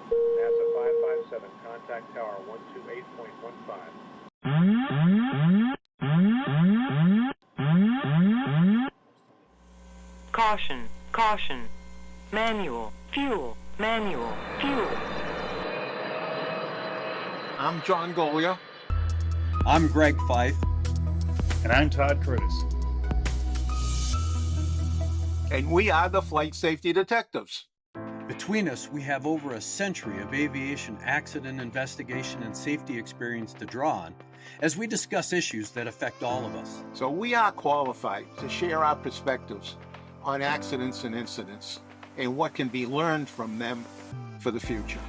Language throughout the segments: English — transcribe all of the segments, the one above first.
NASA 557, contact tower 128.15. Caution, caution. Manual, fuel, manual, fuel. I'm John Golia. I'm Greg Fife. And I'm Todd Curtis. And we are the Flight Safety Detectives. Between us, we have over a century of aviation accident investigation and safety experience to draw on as we discuss issues that affect all of us. So we are qualified to share our perspectives on accidents and incidents and what can be learned from them for the future.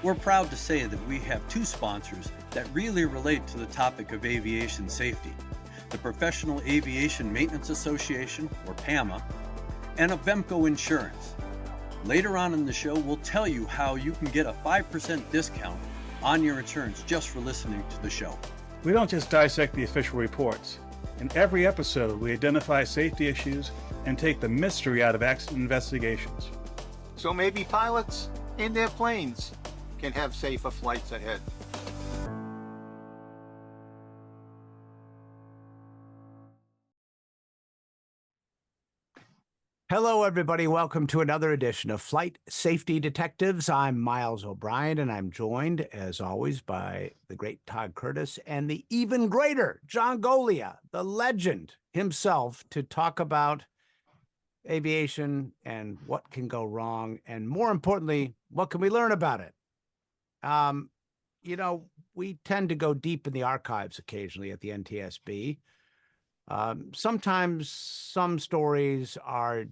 We're proud to say that we have two sponsors that really relate to the topic of aviation safety: the Professional Aviation Maintenance Association, or PAMA, and Avemco Insurance. Later on in the show, we'll tell you how you can get a 5% discount on your insurance just for listening to the show. We don't just dissect the official reports. In every episode, we identify safety issues and take the mystery out of accident investigations. So maybe pilots and their planes can have safer flights ahead. Hello, everybody. Welcome to another edition of Flight Safety Detectives. I'm Miles O'Brien, and I'm joined, as always, by the great Todd Curtis and the even greater John Golia, the legend himself, to talk about aviation and what can go wrong, and more importantly, what can we learn about it? You know, we tend to go deep in the archives occasionally at the NTSB. Sometimes some stories are,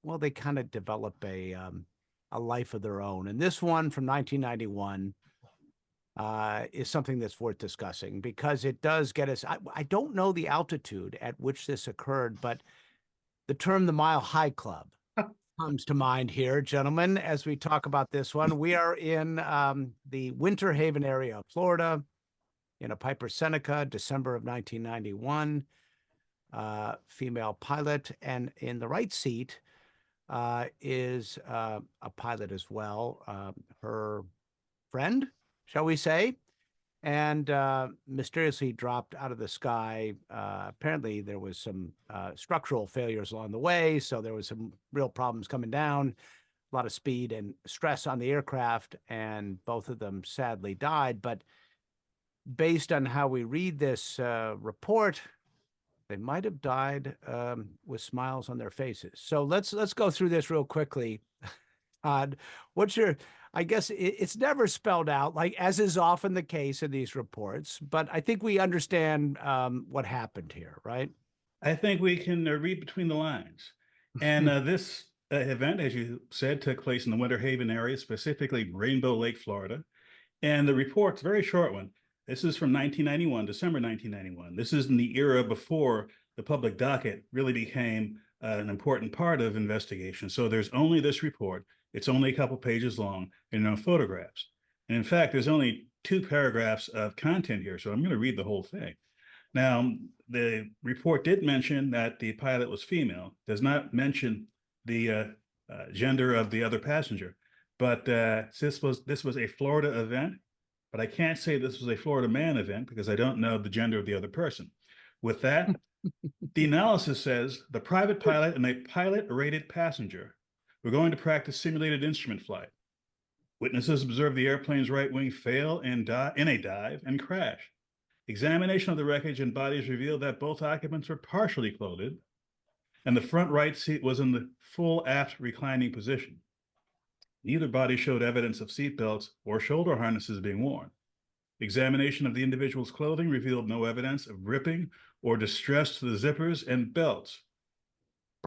well, they kind of develop a life of their own. And this one from 1991 is something that's worth discussing because it does get us, I don't know the altitude at which this occurred, but the term the Mile High Club comes to mind here, gentlemen, as we talk about this one. We are in the Winter Haven area of Florida in a Piper Seneca, December of 1991. Female pilot, and in the right seat is a pilot as well, her friend, shall we say, and mysteriously dropped out of the sky. Apparently there was some structural failures along the way, so there was some real problems coming down, a lot of speed and stress on the aircraft, and both of them sadly died. But based on how we read this report, they might have died with smiles on their faces. So let's go through this real quickly. Todd, what's your, I guess it's never spelled out, like as is often the case in these reports, but I think we understand what happened here, right? I think we can read between the lines. And this event, as you said, took place in the Winter Haven area, specifically Rainbow Lake, Florida. And the report's a very short one. This is from 1991, December 1991. This is in the era before the public docket really became an important part of investigation. So there's only this report. It's only a couple pages long and no photographs. And in fact, there's only 2 paragraphs of content here. So I'm going to read the whole thing. Now, the report did mention that the pilot was female, does not mention the gender of the other passenger. But this was a Florida event. But I can't say this was a Florida man event because I don't know the gender of the other person. With that, the analysis says the private pilot and a pilot-rated passenger were going to practice simulated instrument flight. Witnesses observed the airplane's right wing fail and in a dive and crash. Examination of the wreckage and bodies revealed that both occupants were partially clothed, and the front right seat was in the full aft reclining position. Neither body showed evidence of seatbelts or shoulder harnesses being worn. Examination of the individual's clothing revealed no evidence of ripping or distress to the zippers and belts.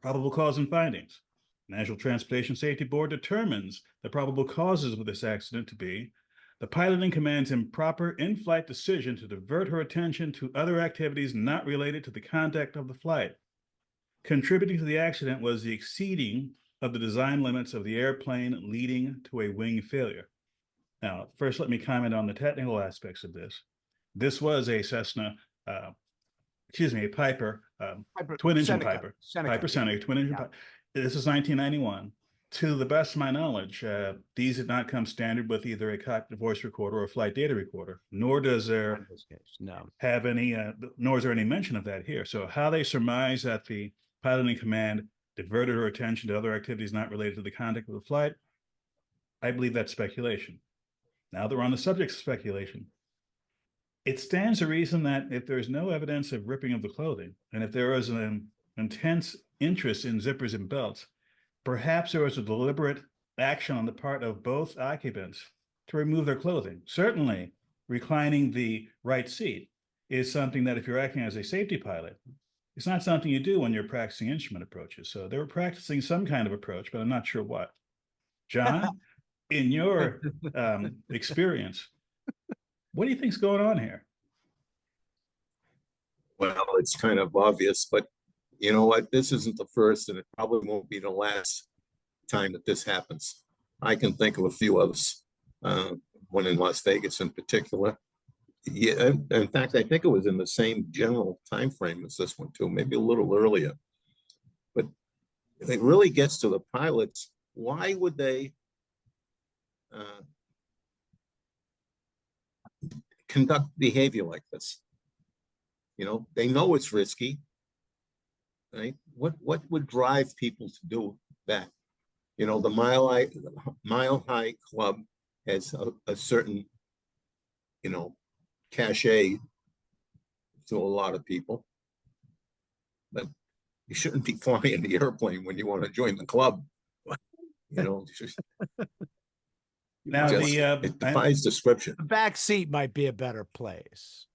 Probable cause and findings. National Transportation Safety Board determines the probable causes of this accident to be the pilot in command's improper in-flight decision to divert her attention to other activities not related to the conduct of the flight. Contributing to the accident was the exceeding of the design limits of the airplane, leading to a wing failure. Now, first, let me comment on the technical aspects of this. This was a Cessna, a Piper, twin-engine Seneca. Piper. Piper Seneca, twin-engine Piper. This is 1991. To the best of my knowledge, these did not come standard with either a cockpit voice recorder or a flight data recorder, nor does there In this case, no. have any, nor is there any mention of that here. So how they surmise that the pilot in command diverted her attention to other activities not related to the conduct of the flight, I believe that's speculation. Now that we're on the subject of speculation, it stands to reason that if there's no evidence of ripping of the clothing, and if there was an intense interest in zippers and belts, perhaps there was a deliberate action on the part of both occupants to remove their clothing. Certainly, reclining the right seat is something that if you're acting as a safety pilot, it's not something you do when you're practicing instrument approaches. So they were practicing some kind of approach, but I'm not sure what. John, in your experience, what do you think's going on here? Well, it's kind of obvious, but you know what? This isn't the first, and it probably won't be the last time that this happens. I can think of a few others, one in Las Vegas in particular. Yeah, in fact, I think it was in the same general time frame as this one too, maybe a little earlier. But it really gets to the pilots. Why would they conduct behavior like this? You know, they know it's risky, right? What would drive people to do that? You know, the Mile High Club has a certain, you know, cachet to a lot of people, but you shouldn't be flying the airplane when you want to join the club. You know, Now, it defies description. The back seat might be a better place.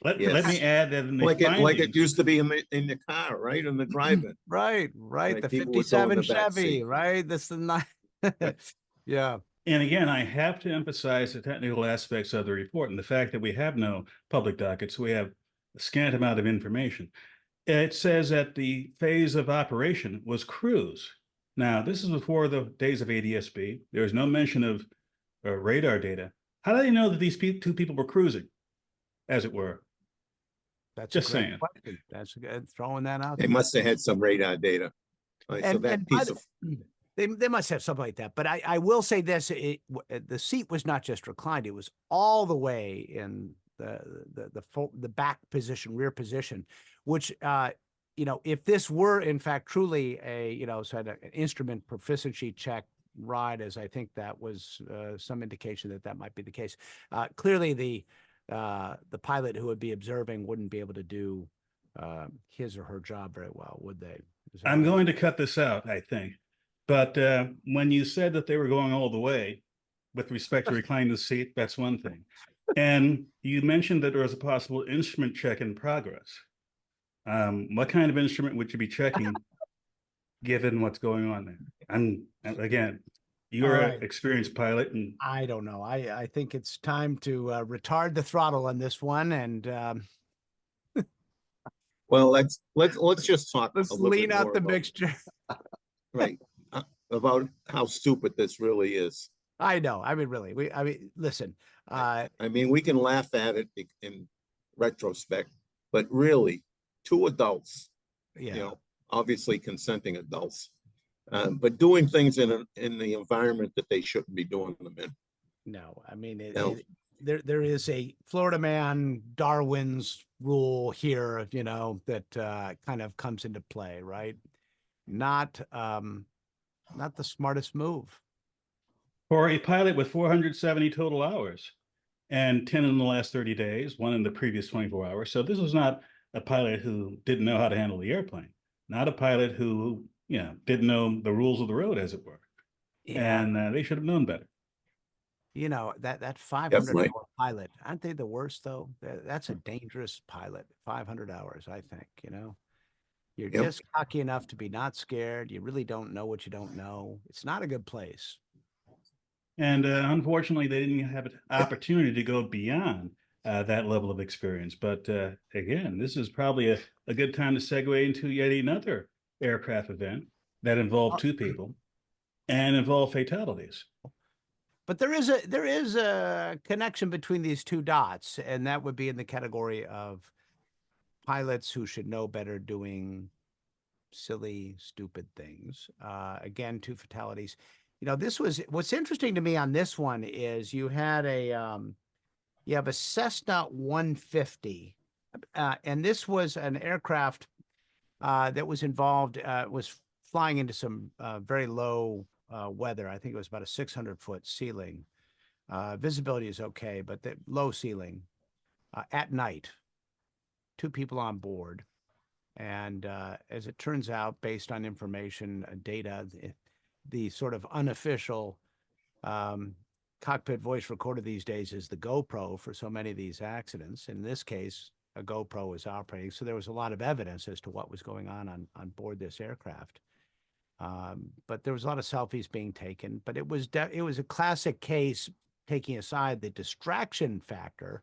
let Yes. me add that in the Like findings, it used to be in the car, right? In the drive-in. Right. Like The people would go in 57 the back Chevy, seat. right? This is not. Yeah. and again, I have to emphasize the technical aspects of the report and the fact that we have no public dockets. We have a scant amount of information. It says that the phase of operation was cruise. Now, this is before the days of ADSB. There was no mention of radar data. How do they know that these two people were cruising, as it were? That's Just a great saying. question. That's good. Throwing that out They there. must have had some radar data. Right, so that by piece the- of They must have something like that. But I will say this: the seat was not just reclined; it was all the way in the back position, rear position, which you know, if this were in fact truly a, you know, so an instrument proficiency check ride, as I think that was some indication that that might be the case. Clearly, the pilot who would be observing wouldn't be able to do his or her job very well, would they? I'm going to cut this out, I think. But when you said that they were going all the way with respect to reclining the seat, that's one thing. And you mentioned that there was a possible instrument check in progress. What kind of instrument would you be checking given what's going on there? Again, you're an experienced pilot, and I don't know. I think it's time to retard the throttle on this one, and well, let's just talk. let's a little lean bit out more the about, mixture. right, about how stupid this really is. I know. I mean, really. I mean, listen. I mean, we can laugh at it in retrospect, but really, two adults, Yeah. you know, obviously consenting adults, but doing things in the environment that they shouldn't be doing them in. No, I mean, No. there is a Florida man Darwin's rule here, you know, that kind of comes into play, right? Not the smartest move. for a pilot with 470 total hours and 10 in the last 30 days, 1 in the previous 24 hours. So this was not a pilot who didn't know how to handle the airplane, not a pilot who, you know, didn't know the rules of the road, as it were. Yeah. And they should have known better. You know, that $500 Definitely. pilot, aren't they the worst though? That's a dangerous pilot. 500 hours, I think, you know. You're Yep. just cocky enough to be not scared. You really don't know what you don't know. It's not a good place. And unfortunately, they didn't have an opportunity to go beyond that level of experience. But again, this is probably a good time to segue into yet another aircraft event that involved 2 people and involved fatalities. But there is a connection between these two dots, and that would be in the category of pilots who should know better doing silly, stupid things. Again, 2 fatalities. You know, this was what's interesting to me on this one is you had you have a Cessna 150, and this was an aircraft that was involved, was flying into some very low weather. I think it was about a 600-foot ceiling. Visibility is okay, but the low ceiling at night. 2 people on board. And as it turns out, based on information, data, the sort of unofficial cockpit voice recorder these days is the GoPro for so many of these accidents. In this case, a GoPro was operating. So there was a lot of evidence as to what was going on board this aircraft. But there was a lot of selfies being taken. But it was a classic case, taking aside the distraction factor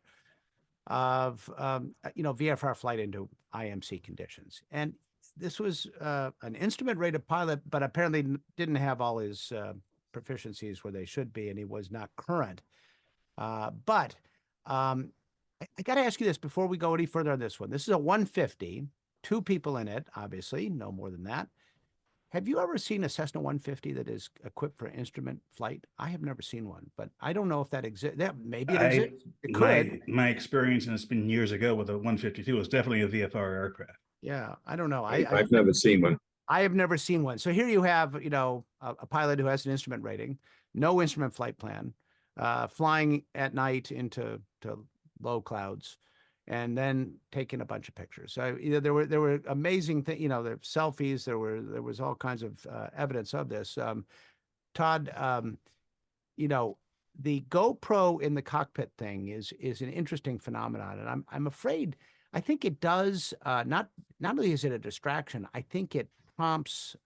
of VFR flight into IMC conditions. And this was an instrument rated pilot, but apparently didn't have all his proficiencies where they should be, and he was not current. But I got to ask you this before we go any further on this one. This is a 150, 2 people in it, obviously, no more than that. Have you ever seen a Cessna 150 that is equipped for instrument flight? I have never seen one, but I don't know if that exists. Maybe it exists. It could. My experience, and it's been years ago with a 152, was definitely a VFR aircraft. Yeah, I don't know. I've never seen one. I have never seen one. So here you have, a pilot who has an instrument rating, no instrument flight plan, flying at night into low clouds, and then taking a bunch of pictures. So there were amazing things. There were selfies. There was all kinds of evidence of this. Todd, the GoPro in the cockpit thing is an interesting phenomenon, and I'm afraid. I think it does not only is it a distraction. I think it prompts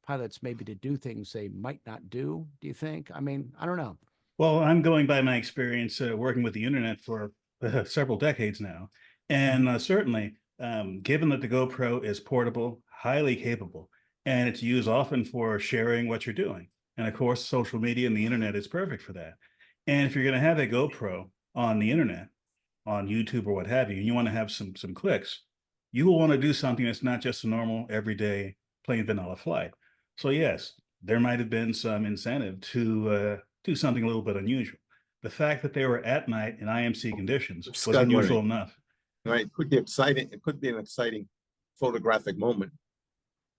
pilots maybe to do things they might not do. Do you think? I mean, I don't know. Well, I'm going by my experience working with the internet for several decades now. And certainly, given that the GoPro is portable, highly capable, and it's used often for sharing what you're doing. And of course, social media and the internet is perfect for that. And if you're going to have a GoPro on the internet, on YouTube or what have you, and you want to have some clicks, you will want to do something that's not just a normal, everyday, plain vanilla flight. So yes, there might have been some incentive to do something a little bit unusual. The fact that they were at night in IMC conditions was unusual enough. Right, it could be exciting. It could be an exciting photographic moment,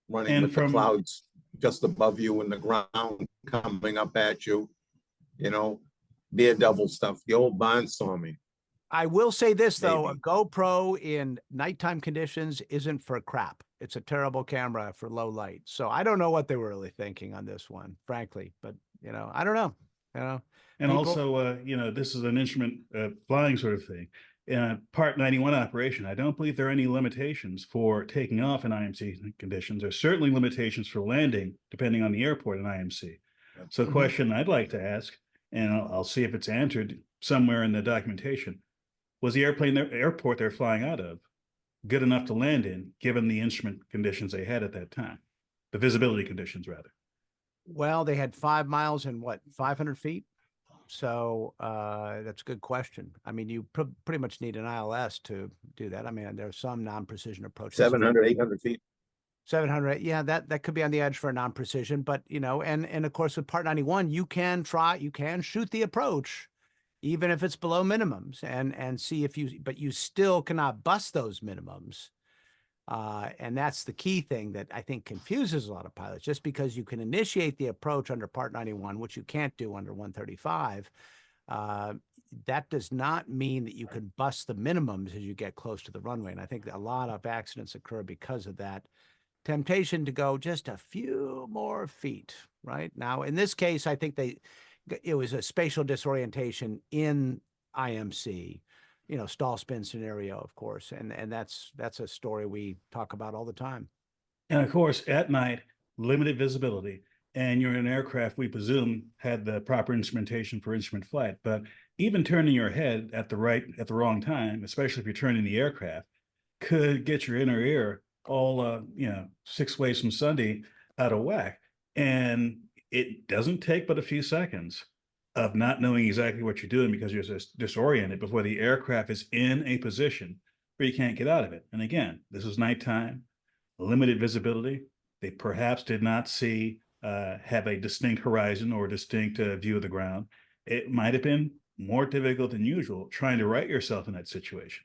running And with the clouds just above you and the ground coming up at you. Daredevil stuff, the old barnstorming. I will say this, though, a GoPro in nighttime conditions isn't for crap. It's a terrible camera for low light. So I don't know what they were really thinking on this one, frankly, but I don't know. And also, this is an instrument flying sort of thing. Part 91 operation, I don't believe there are any limitations for taking off in IMC conditions. There's certainly limitations for landing, depending on the airport in IMC. So the question I'd like to ask, and I'll see if it's answered somewhere in the documentation, was the airport they're flying out of good enough to land in, given the instrument conditions they had at that time? The visibility conditions, rather. Well, they had 5 miles and 500 feet? So that's a good question. I mean, you pretty much need an ILS to do that. I mean, there's some non-precision approaches. 700, 800 feet. 700, yeah, that could be on the edge for a non-precision, but and of course with Part 91, you can shoot the approach, even if it's below minimums, and see but you still cannot bust those minimums. And that's the key thing that I think confuses a lot of pilots. Just because you can initiate the approach under Part 91, which you can't do under 135, that does not mean that you can bust the minimums as you get close to the runway. And I think that a lot of accidents occur because of that temptation to go just a few more feet. Right now, in this case, I think it was a spatial disorientation in IMC. Stall spin scenario, of course. And that's a story we talk about all the time. And of course, at night, limited visibility, and you're in an aircraft we presume had the proper instrumentation for instrument flight. But even turning your head at the wrong time, especially if you're turning the aircraft, could get your inner ear all 6 ways from Sunday out of whack. And it doesn't take but a few seconds of not knowing exactly what you're doing because you're just disoriented before the aircraft is in a position where you can't get out of it. And again, this is nighttime. limited visibility. They perhaps did not have a distinct horizon or a distinct view of the ground. It might have been more difficult than usual trying to right yourself in that situation.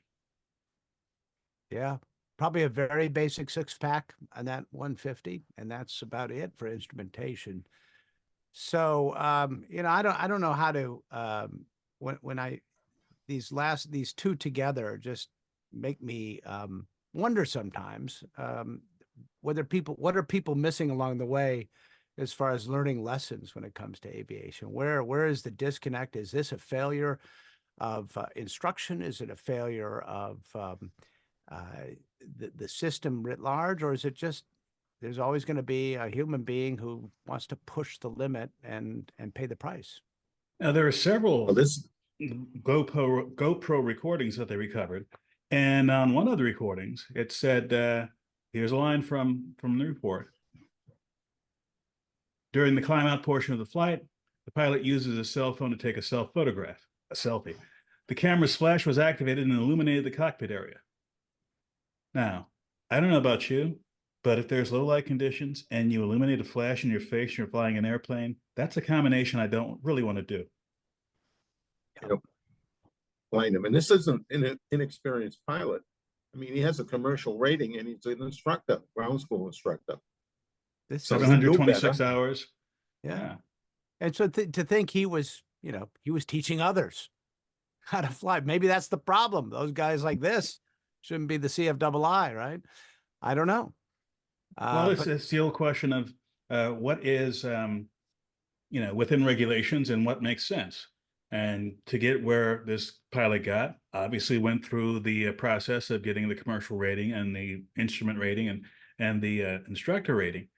Yeah, probably a very basic 6-pack on that 150, and that's about it for instrumentation. So, I don't know how to, these two together just make me wonder sometimes what are people missing along the way as far as learning lessons when it comes to aviation? Where is the disconnect? Is this a failure of instruction? Is it a failure of the system writ large, or is it just there's always going to be a human being who wants to push the limit and pay the price? Now, there are several Well, this, GoPro recordings that they recovered, and on one of the recordings, it said, here's a line from the report. During the climb out portion of the flight, the pilot uses a cell phone to take a self-photograph, a selfie. The camera's flash was activated and illuminated the cockpit area. Now, I don't know about you, but if there's low light conditions and you illuminate a flash in your face and you're flying an airplane, that's a combination I don't really want to do. Find him. And this isn't an inexperienced pilot. I mean, he has a commercial rating and he's an instructor, ground school instructor. This So is- he knew 726 better. hours. yeah. And so to think he was teaching others how to fly. Maybe that's the problem. Those guys like this shouldn't be the CFII, right? I don't know. Well, But it's the old question of what is, within regulations and what makes sense. And to get where this pilot got, obviously went through the process of getting the commercial rating and the instrument rating and the instructor rating.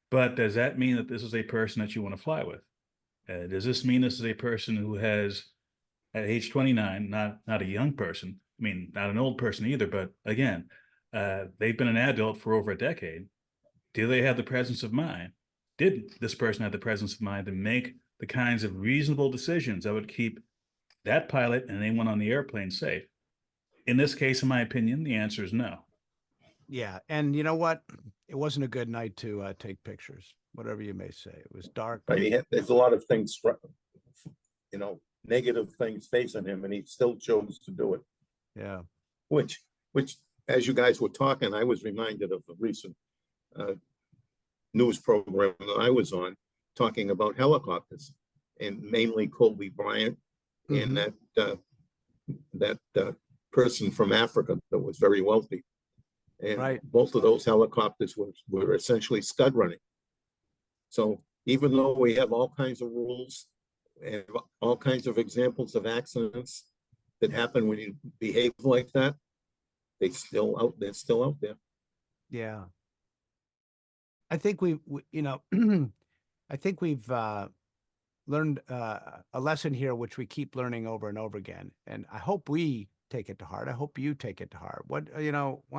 But does that mean that this is a person that you want to fly with? Does this mean this is a person who has, at age 29, not a young person, I mean, not an old person either, but again, they've been an adult for over a decade. Do they have the presence of mind? Did this person have the presence of mind to make the kinds of reasonable decisions that would keep that pilot and anyone on the airplane safe? In this case, in my opinion, the answer is no. yeah, and you know what? It wasn't a good night to take pictures, whatever you may say. It was dark. I mean, there's a lot of things, negative things facing him, and he still chose to do it. Yeah. Which, as you guys were talking, I was reminded of a recent news program that I was on, talking about helicopters, and mainly Kobe Bryant and that person from Africa that was very wealthy. And Right. both of those helicopters were essentially scud running. So even though we have all kinds of rules and all kinds of examples of accidents that happen when you behave like that, they're still out there. Yeah. I think I think we've learned a lesson here, which we keep learning over and over again. And I hope we take it to heart. I hope you take it to heart. Why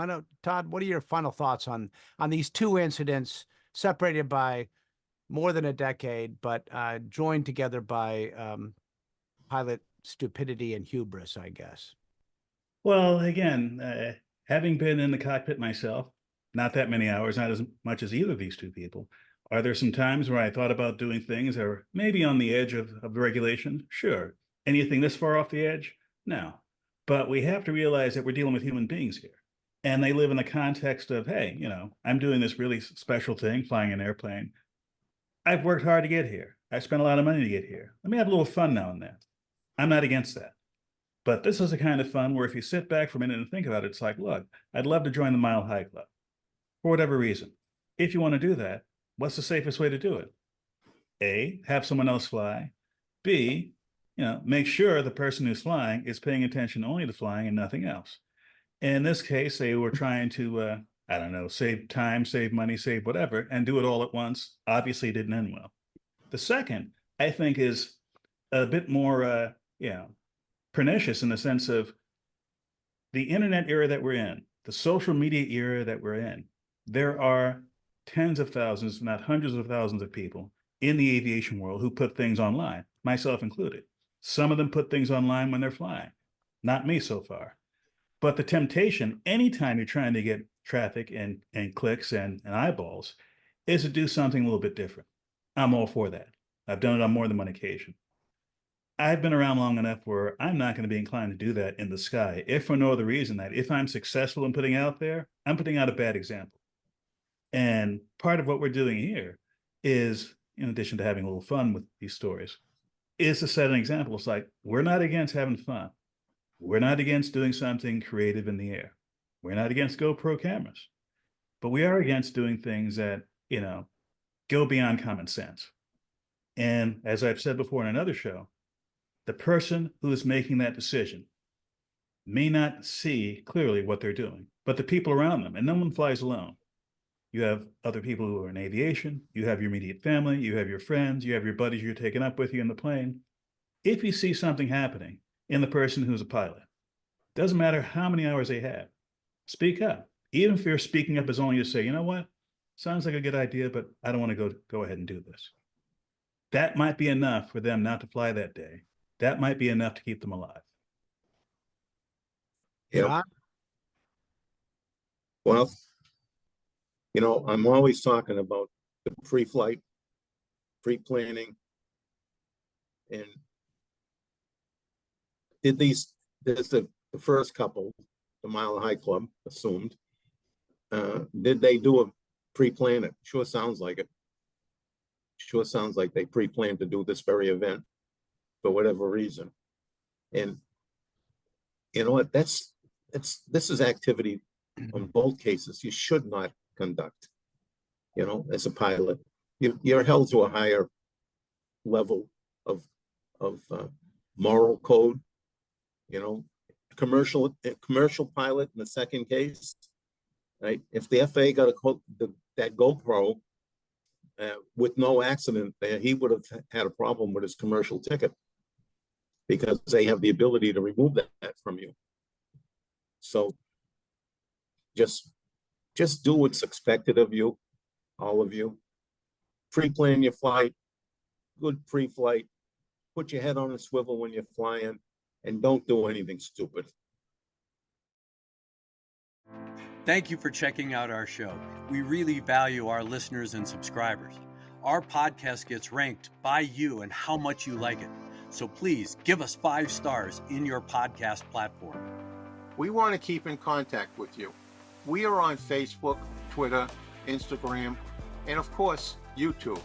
don't, Todd, what are your final thoughts on these two incidents separated by more than a decade, but joined together by pilot stupidity and hubris, I guess? Well, again, having been in the cockpit myself, not that many hours, not as much as either of these two people, are there some times where I thought about doing things that are maybe on the edge of the regulation? Sure. Anything this far off the edge? No. But we have to realize that we're dealing with human beings here. And they live in the context of, hey, I'm doing this really special thing, flying an airplane. I've worked hard to get here. I spent a lot of money to get here. Let me have a little fun now and then. I'm not against that. But this is the kind of fun where if you sit back for a minute and think about it, it's like, look, I'd love to join the Mile High Club for whatever reason. If you want to do that, what's the safest way to do it? A, have someone else fly. B, make sure the person who's flying is paying attention only to flying and nothing else. In this case, they were trying to, save time, save money, save whatever, and do it all at once. Obviously, it didn't end well. The second, I think, is a bit more, pernicious in the sense of the internet era that we're in, the social media era that we're in. There are tens of thousands, if not hundreds of thousands of people in the aviation world who put things online, myself included. Some of them put things online when they're flying. Not me so far. But the temptation, anytime you're trying to get traffic and clicks and eyeballs, is to do something a little bit different. I'm all for that. I've done it on more than one occasion. I've been around long enough where I'm not going to be inclined to do that in the sky, if for no other reason that if I'm successful in putting out there, I'm putting out a bad example. And part of what we're doing here is, in addition to having a little fun with these stories, is to set an example. It's like, we're not against having fun. We're not against doing something creative in the air. We're not against GoPro cameras, but we are against doing things that, go beyond common sense. And as I've said before in another show, the person who is making that decision may not see clearly what they're doing, but the people around them, and no one flies alone. You have other people who are in aviation, you have your immediate family, you have your friends, you have your buddies you're taking up with you in the plane. If you see something happening in the person who's a pilot, doesn't matter how many hours they have, speak up. Even if you're speaking up is only to say, you know what, sounds like a good idea, but I don't want to go ahead and do this. That might be enough for them not to fly that day. That might be enough to keep them alive. Yeah. Well, I'm always talking about the pre-flight, pre-planning, and there's the first couple, the Mile High Club assumed, did they do a pre-plan it? Sure sounds like it. Sure sounds like they pre-planned to do this very event for whatever reason. And you know what, this is activity in both cases you should not conduct. As a pilot, you're held to a higher level of moral code. Commercial pilot in the second case, right? If the FAA got that GoPro with no accident there, he would have had a problem with his commercial ticket because they have the ability to remove that from you. So just do what's expected of you, all of you. Pre-plan your flight, good pre-flight, put your head on a swivel when you're flying, and don't do anything stupid. Thank you for checking out our show. We really value our listeners and subscribers. Our podcast gets ranked by you and how much you like it. So please give us 5 stars in your podcast platform. We want to keep in contact with you. We are on Facebook, Twitter, Instagram, and of course, YouTube.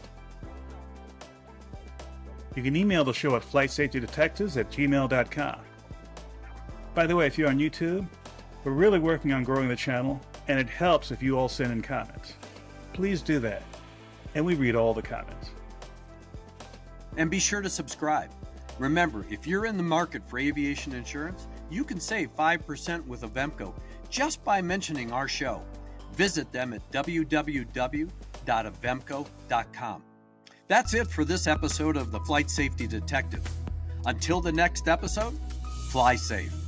You can email the show at flightsafetydetectives@gmail.com. By the way, if you're on YouTube, we're really working on growing the channel, and it helps if you all send in comments. Please do that, and we read all the comments. And be sure to subscribe. Remember, if you're in the market for aviation insurance, you can save 5% with Avemco just by mentioning our show. Visit them at www.avemco.com. That's it for this episode of the Flight Safety Detective. Until the next episode, fly safe.